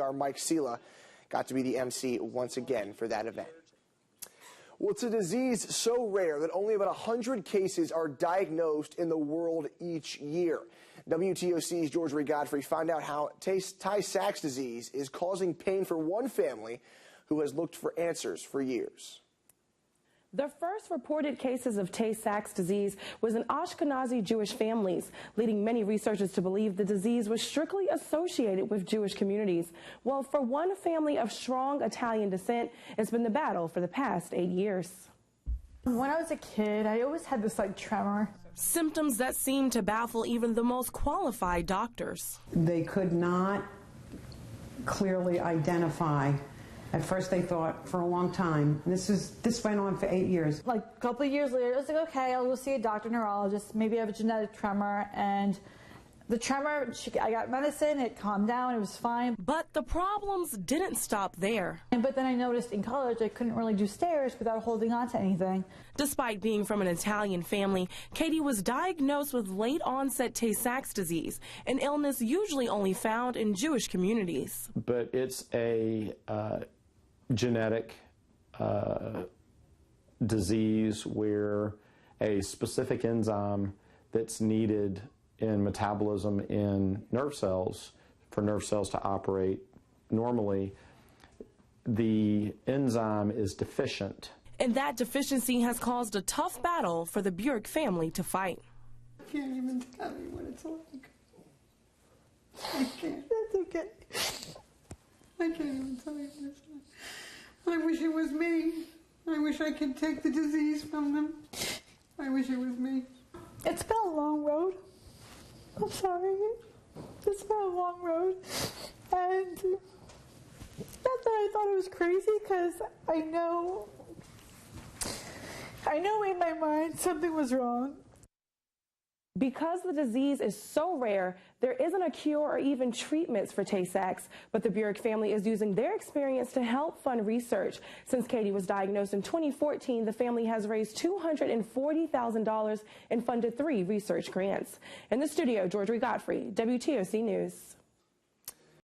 Our Mike Sela got to be the MC once again for that event. Well, it's a disease so rare that only about 100 cases are diagnosed in the world each year. WTOC's Georgiaree Godfrey found out how Tay-Sachs disease is causing pain for one family who has looked for answers for years. The first reported cases of Tay-Sachs disease was in Ashkenazi Jewish families, leading many researchers to believe the disease was strictly associated with Jewish communities. Well, for one family of strong Italian descent, it's been the battle for the past 8 years. When I was a kid, I always had this tremor. Symptoms that seem to baffle even the most qualified doctors. They could not clearly identify. At first they thought for a long time. This went on for 8 years. A couple of years later, I was like, okay, I'll go see a doctor, neurologist. Maybe I have a genetic tremor. And the tremor, I got medicine, it calmed down, it was fine. But the problems didn't stop there. But then I noticed in college I couldn't really do stairs without holding on to anything. Despite being from an Italian family, Katie was diagnosed with late-onset Tay-Sachs disease, an illness usually only found in Jewish communities. But it's a genetic disease where a specific enzyme that's needed in metabolism in nerve cells, for nerve cells to operate normally, the enzyme is deficient. And that deficiency has caused a tough battle for the Bjork family to fight. I can't even tell you what it's like. I can't. That's okay. I can't even tell you what it's like. I wish it was me. I wish I could take the disease from them. I wish it was me. It's been a long road. I'm sorry. It's been a long road. And not that I thought it was crazy, because I know in my mind something was wrong. Because the disease is so rare, there isn't a cure or even treatments for Tay-Sachs, but the Bjork family is using their experience to help fund research. Since Katie was diagnosed in 2014, the family has raised $240,000 and funded 3 research grants. In the studio, Georgiaree Godfrey, WTOC News.